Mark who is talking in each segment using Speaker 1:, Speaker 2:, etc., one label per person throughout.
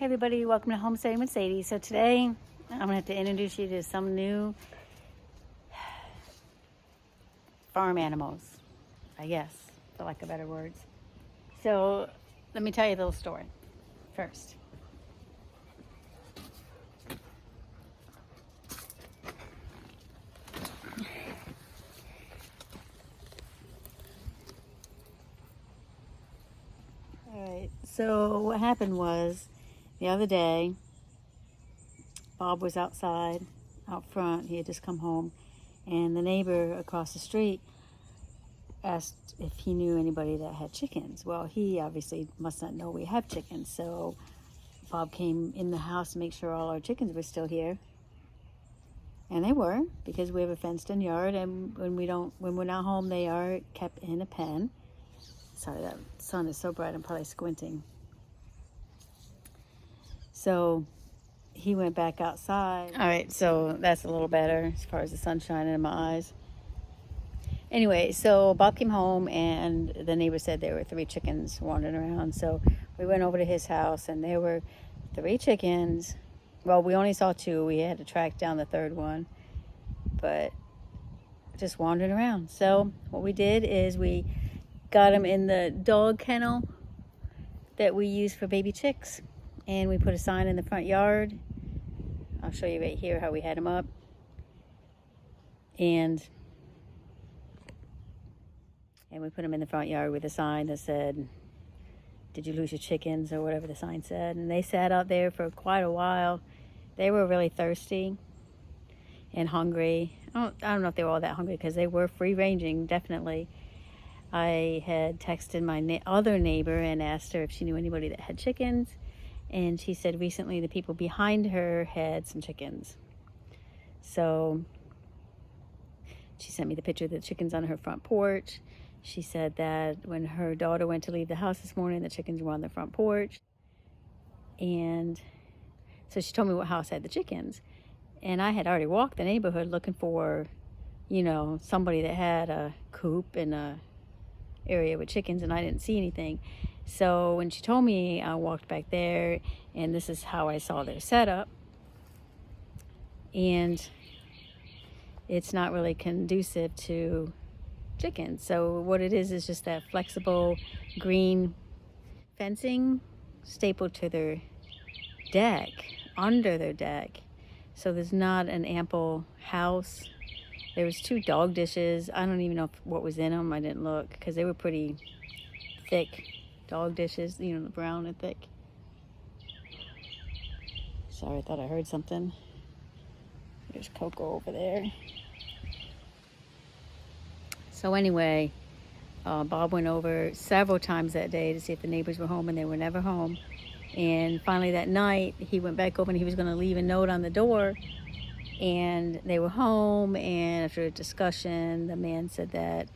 Speaker 1: Hey everybody, welcome to Homesteading with Sadie. So today I'm going to have to introduce you to some new farm animals, I guess, for lack of better words. So let me tell you a little story first. Alright, so what happened was the other day, Bob was outside, out front. He had just come home, and the neighbor across the street asked if he knew anybody that had chickens. Well, he obviously must not know we have chickens, so Bob came in the house to make sure all our chickens were still here. And they were, because we have a fenced-in yard, and when we're not home, they are kept in a pen. Sorry, that sun is so bright, I'm probably squinting. So he went back outside. All right, so that's a little better as far as the sunshine in my eyes. Anyway, so Bob came home, and the neighbor said there were 3 chickens wandering around. So we went over to his house, and there were 3 chickens. Well, we only saw 2. We had to track down the 3rd one, but just wandering around. So what we did is we got them in the dog kennel that we use for baby chicks, and we put a sign in the front yard. I'll show you right here how we had them up. And we put them in the front yard with a sign that said, "Did you lose your chickens?" or whatever the sign said. And they sat out there for quite a while. They were really thirsty and hungry. I don't know if they were all that hungry, because they were free ranging, definitely. I had texted my other neighbor and asked her if she knew anybody that had chickens. And she said recently the people behind her had some chickens. So she sent me the picture of the chickens on her front porch. She said that when her daughter went to leave the house this morning, the chickens were on the front porch. And so she told me what house had the chickens. And I had already walked the neighborhood looking for, somebody that had a coop in a area with chickens, and I didn't see anything. So when she told me, I walked back there, and this is how I saw their setup. And it's not really conducive to chickens. So what it is just that flexible green fencing stapled to their deck, under their deck. So there's not an ample house. There was 2 dog dishes. I don't even know what was in them. I didn't look, because they were pretty thick dog dishes, brown and thick. Sorry, I thought I heard something. There's Coco over there. So anyway, Bob went over several times that day to see if the neighbors were home, and they were never home. And finally that night, he went back over and he was going to leave a note on the door, and they were home. And after a discussion, the man said that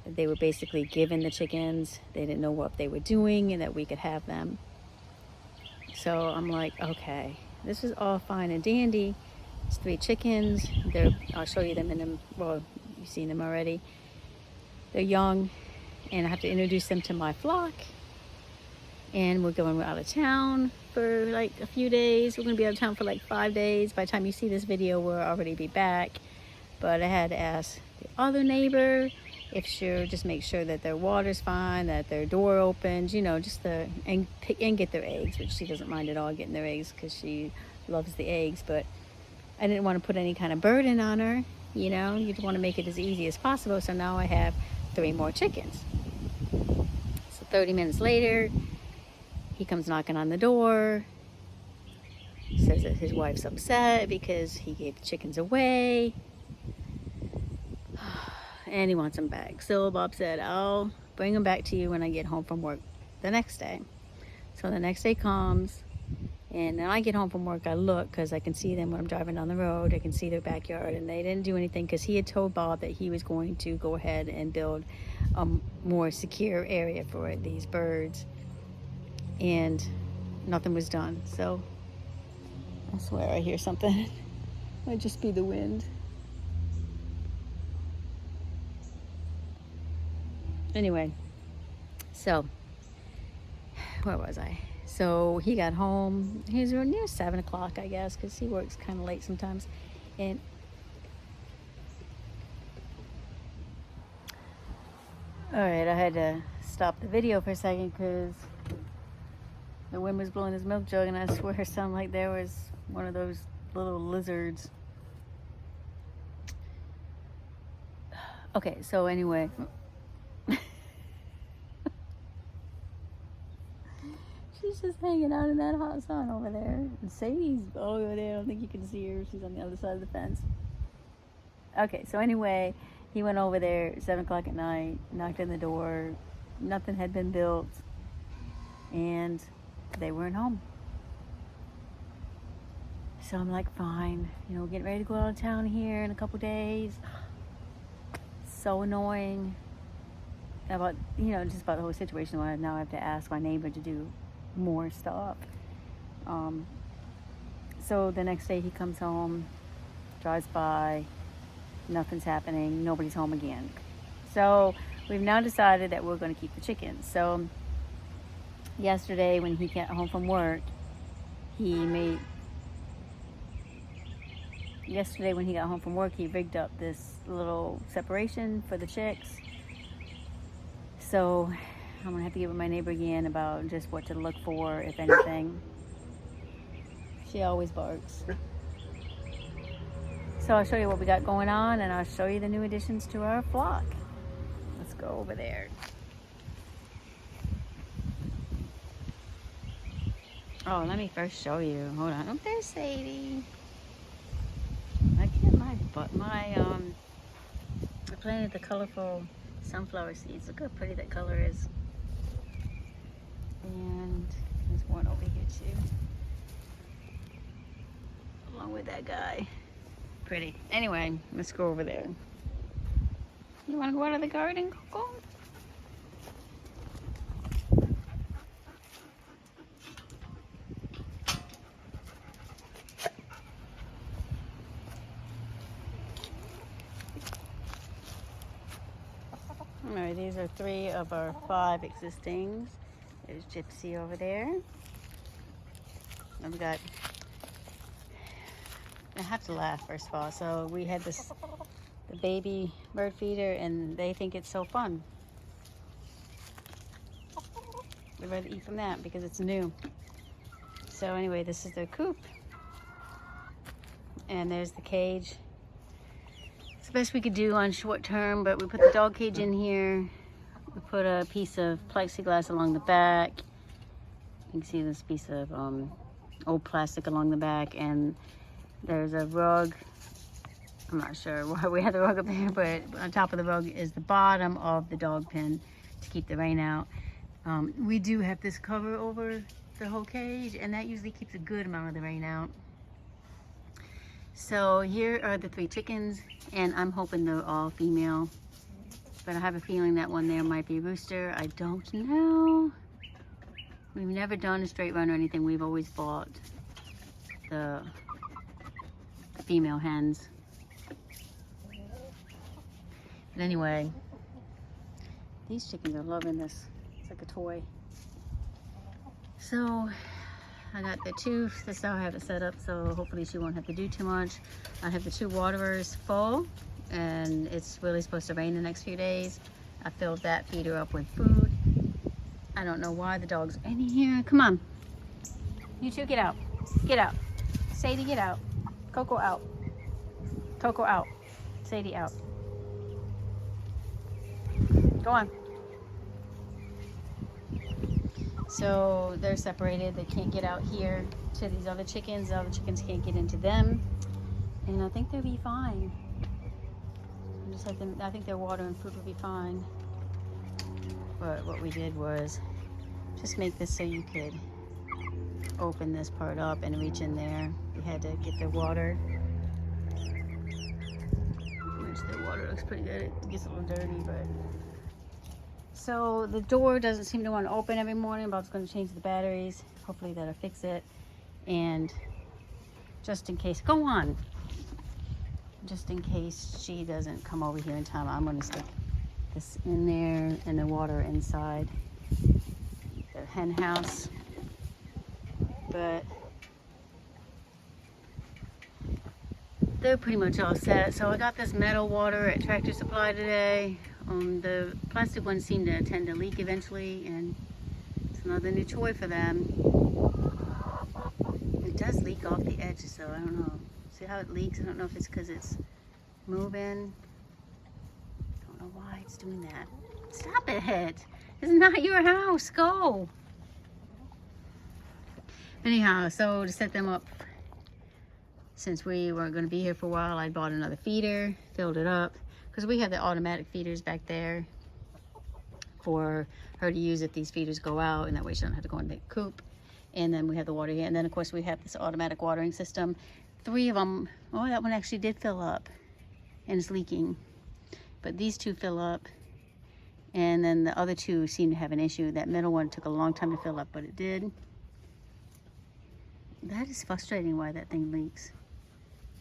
Speaker 1: they were basically given the chickens. They didn't know what they were doing, and that we could have them. So I'm like, okay, this is all fine and dandy. It's 3 chickens. I'll show you them well, you've seen them already. They're young, and I have to introduce them to my flock. And we're going out of town for like a few days. We're going to be out of town for like 5 days. By the time you see this video, we'll already be back. But I had to ask the other neighbor if she'll just make sure that their water's fine, that their door opens, and get their eggs, which she doesn't mind at all getting their eggs, because she loves the eggs. But I didn't want to put any kind of burden on her. You want to make it as easy as possible. So now I have 3 more chickens. So 30 minutes later, he comes knocking on the door. Says that his wife's upset because he gave the chickens away. And he wants them back. So Bob said, I'll bring them back to you when I get home from work the next day. So the next day comes, and then I get home from work. I look, because I can see them when I'm driving down the road. I can see their backyard, and they didn't do anything, because he had told Bob that he was going to go ahead and build a more secure area for these birds. And nothing was done. So I swear I hear something. Might just be the wind. Anyway, so where was I? So he got home. He was near 7 o'clock, I guess, because he works kind of late sometimes. And all right, I had to stop the video for a second because the wind was blowing his milk jug, and I swear it sounded like there was one of those little lizards. Okay, so anyway. She's just hanging out in that hot sun over there. And Sadie's over there. I don't think you can see her. She's on the other side of the fence. Okay, so anyway, he went over there at 7 o'clock at night, knocked on the door. Nothing had been built. And they weren't home. So I'm like, fine. You know, getting ready to go out of town here in a couple days. So annoying. About, you know, just about the whole situation where now I have to ask my neighbor to do more stuff. So the next day he comes home, drives by, nothing's happening, nobody's home again. So we've now decided that we're going to keep the chickens. So yesterday when he got home from work, he rigged up this little separation for the chicks. So I'm gonna have to get with my neighbor again about just what to look for, if anything. She always barks. So I'll show you what we got going on, and I'll show you the new additions to our flock. Let's go over there. Oh, let me first show you. Hold on. Oh, there's Sadie. I planted the colorful sunflower seeds. Look how pretty that color is. And there's one over here too, along with that guy. Pretty. Anyway, let's go over there. You want to go out of the garden, Coco? Alright, these are 3 of our 5 existings. There's Gypsy over there. And we got, I have to laugh first of all. So we had the baby bird feeder, and they think it's so fun. They'd rather eat from that because it's new. So anyway, this is their coop. And there's the cage. It's the best we could do on short term, but we put the dog cage in here. We put a piece of plexiglass along the back. You can see this piece of old plastic along the back, and there's a rug. I'm not sure why we had the rug up there, but on top of the rug is the bottom of the dog pen to keep the rain out. We do have this cover over the whole cage, and that usually keeps a good amount of the rain out. So here are the 3 chickens, and I'm hoping they're all female, but I have a feeling that one there might be a rooster. I don't know. We've never done a straight run or anything. We've always bought the female hens. But anyway, these chickens are loving this. It's like a toy. So I got the 2, that's how I have it set up, so hopefully she won't have to do too much. I have the 2 waterers full, and it's really supposed to rain the next few days. I filled that feeder up with food. I don't know why the dog's in here. Come on. You 2 get out. Get out. Sadie, get out. Coco out. Coco out. Sadie out. Go on. So they're separated. They can't get out here to these other chickens. The other chickens can't get into them. And I think they'll be fine. I think their water and food will be fine. But what we did was just make this so you could open this part up and reach in there. We had to get their water. Which their water looks pretty good. It gets a little dirty, but... So the door doesn't seem to want to open every morning. Bob's going to change the batteries. Hopefully that'll fix it. And just in case, go on. Just in case she doesn't come over here in time, I'm going to stick this in there and the water inside the hen house. but they're pretty much all set. So I got this metal water at Tractor Supply today. The plastic ones seem to tend to leak eventually, and it's another new chore for them. It does leak off the edges though, I don't know. See how it leaks? I don't know if it's because it's moving. I don't know why it's doing that. Stop it! It's not your house, go! Anyhow, so to set them up, since we weren't going to be here for a while, I bought another feeder, filled it up, because we have the automatic feeders back there for her to use if these feeders go out, and that way she don't have to go in the coop. And then we have the water here, and then of course we have this automatic watering system. 3 of them, oh, that one actually did fill up and it's leaking, but these 2 fill up, and then the other 2 seem to have an issue. That middle one took a long time to fill up, but it did. That is frustrating why that thing leaks.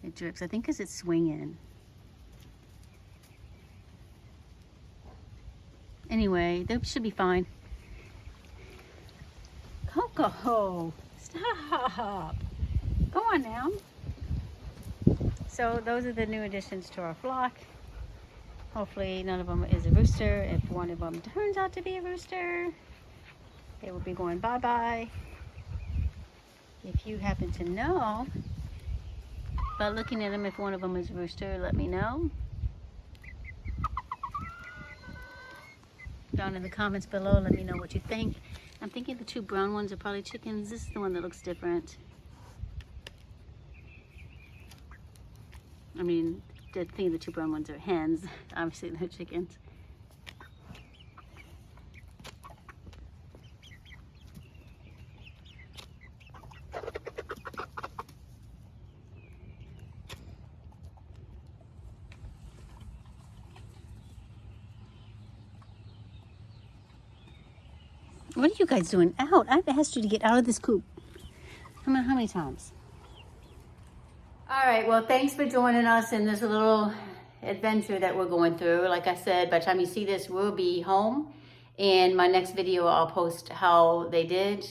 Speaker 1: It drips, I think because it's swinging. Anyway, they should be fine. Coco, stop. Go on now. So those are the new additions to our flock. Hopefully none of them is a rooster. If one of them turns out to be a rooster, they will be going bye-bye. If you happen to know, by looking at them, if one of them is a rooster, let me know. Down in the comments below, let me know what you think. I'm thinking the 2 brown ones are probably chickens. This is the one that looks different. I mean, I think the 2 brown ones are hens. Obviously they're chickens. What are you guys doing out? I've asked you to get out of this coop. How many times? All right, well, thanks for joining us in this little adventure that we're going through. Like I said, by the time you see this, we'll be home. In my next video, I'll post how they did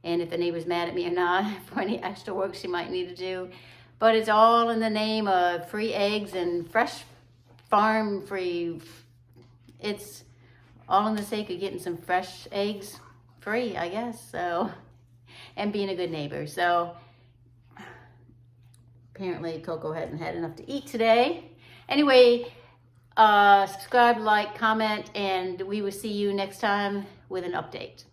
Speaker 1: and if the neighbor's mad at me or not for any extra work she might need to do. But it's all in the name of free eggs and fresh farm free. It's all in the sake of getting some fresh eggs free, I guess. So, and being a good neighbor. So apparently Coco hadn't had enough to eat today. Anyway, subscribe, like, comment, and we will see you next time with an update.